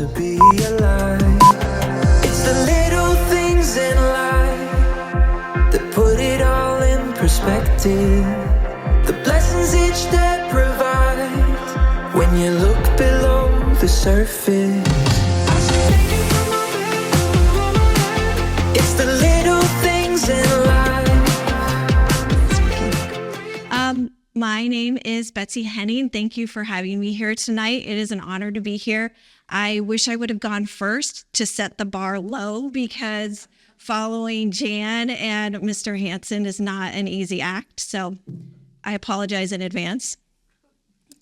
to be alive. It's the little things in life that put it all in perspective. The blessings each step provides when you look below the surface. It's the little things in life. My name is Betsy Henning. Thank you for having me here tonight. It is an honor to be here. I wish I would have gone first to set the bar low, because following Jan and Mr. Hansen is not an easy act. So I apologize in advance.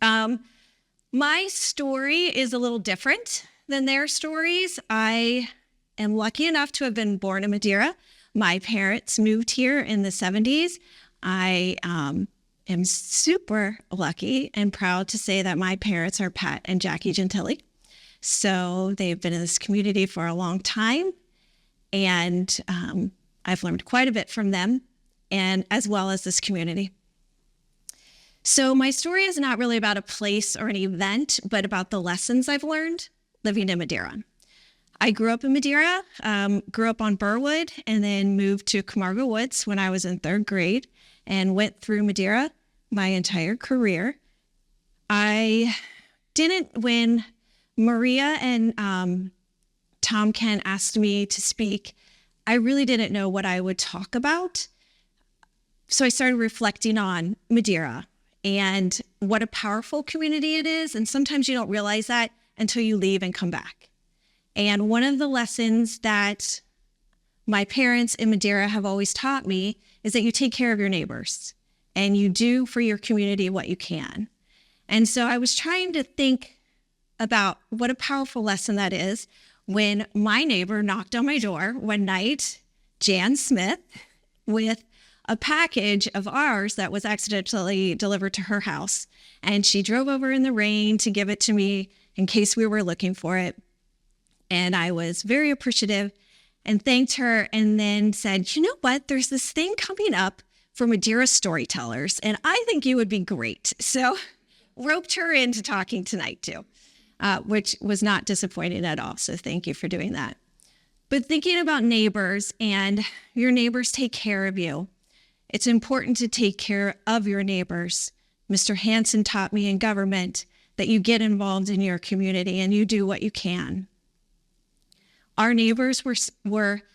My story is a little different than their stories. I am lucky enough to have been born in Madeira. My parents moved here in the 70s. I am super lucky and proud to say that my parents are Pat and Jackie Gentili. So they've been in this community for a long time, and I've learned quite a bit from them, and as well as this community. So my story is not really about a place or an event, but about the lessons I've learned living in Madeira. I grew up in Madeira, grew up on Burwood, and then moved to Camargo Woods when I was in 3rd grade, and went through Madeira my entire career. I didn't, when Maria and Tom Ken asked me to speak, I really didn't know what I would talk about. So I started reflecting on Madeira and what a powerful community it is. And sometimes you don't realize that until you leave and come back. And one of the lessons that my parents in Madeira have always taught me is that you take care of your neighbors and you do for your community what you can. And so I was trying to think about what a powerful lesson that is when my neighbor knocked on my door one night, Jan Smith, with a package of ours that was accidentally delivered to her house. And she drove over in the rain to give it to me in case we were looking for it. And I was very appreciative and thanked her, and then said, you know what, there's this thing coming up for Madeira storytellers, and I think you would be great. So roped her into talking tonight too, which was not disappointing at all. So thank you for doing that. But thinking about neighbors, and your neighbors take care of you. It's important to take care of your neighbors. Mr. Hansen taught me in government that you get involved in your community and you do what you can. Our neighbors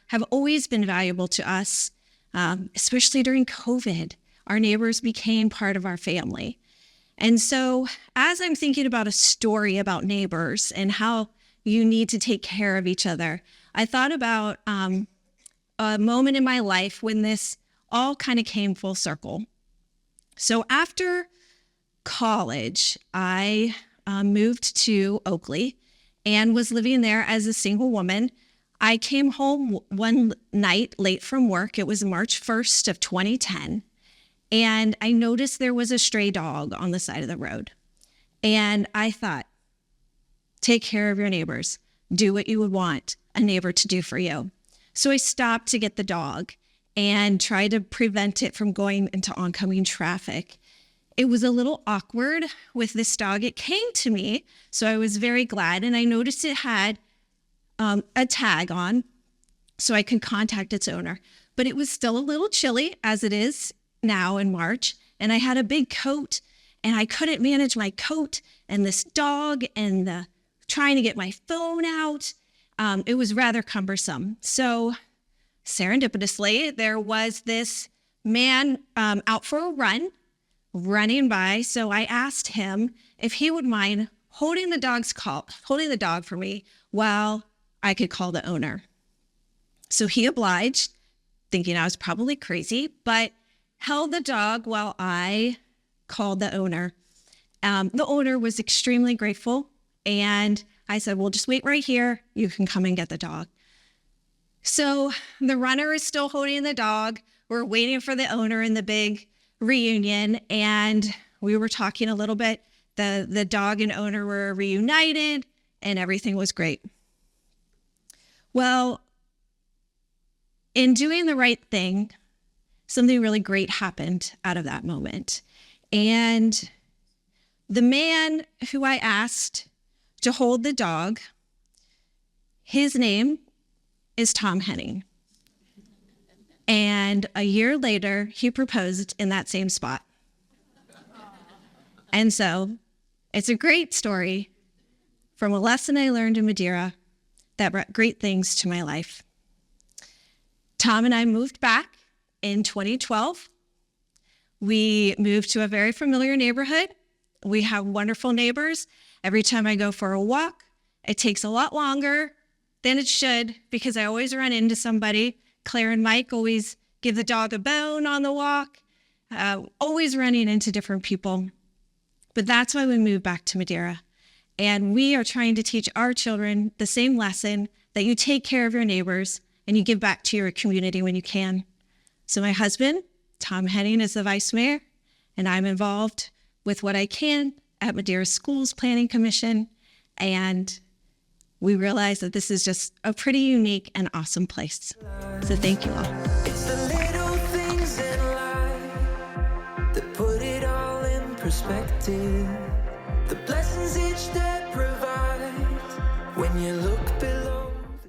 have always been valuable to us, especially during COVID. Our neighbors became part of our family. And so as I'm thinking about a story about neighbors and how you need to take care of each other, I thought about a moment in my life when this all kind of came full circle. So after college, I moved to Oakley and was living there as a single woman. I came home one night late from work. It was March 1st of 2010. And I noticed there was a stray dog on the side of the road. And I thought, take care of your neighbors. Do what you would want a neighbor to do for you. So I stopped to get the dog and tried to prevent it from going into oncoming traffic. It was a little awkward with this dog. It came to me, so I was very glad. And I noticed it had a tag on, so I could contact its owner. But it was still a little chilly, as it is now in March. And I had a big coat, and I couldn't manage my coat and this dog and trying to get my phone out. It was rather cumbersome. So serendipitously, there was this man out for a run, running by. So I asked him if he would mind holding the dog for me while I could call the owner. So he obliged, thinking I was probably crazy, but held the dog while I called the owner. The owner was extremely grateful, and I said, well, just wait right here. You can come and get the dog. So the runner is still holding the dog. We're waiting for the owner in the big reunion, and we were talking a little bit. The dog and owner were reunited, and everything was great. Well, in doing the right thing, something really great happened out of that moment. And the man who I asked to hold the dog His name is Tom Henning. And a year later, he proposed in that same spot. And so it's a great story from a lesson I learned in Madeira that brought great things to my life. Tom and I moved back in 2012. We moved to a very familiar neighborhood. We have wonderful neighbors. Every time I go for a walk, it takes a lot longer than it should because I always run into somebody. Claire and Mike always give the dog a bone on the walk, always running into different people. But that's why we moved back to Madeira. And we are trying to teach our children the same lesson, that you take care of your neighbors and you give back to your community when you can. So my husband, Tom Henning, is the vice mayor, and I'm involved with what I can at Madeira Schools Planning Commission. And we realize that this is just a pretty unique and awesome place. So thank you all. It's the little things in life that put it all in perspective.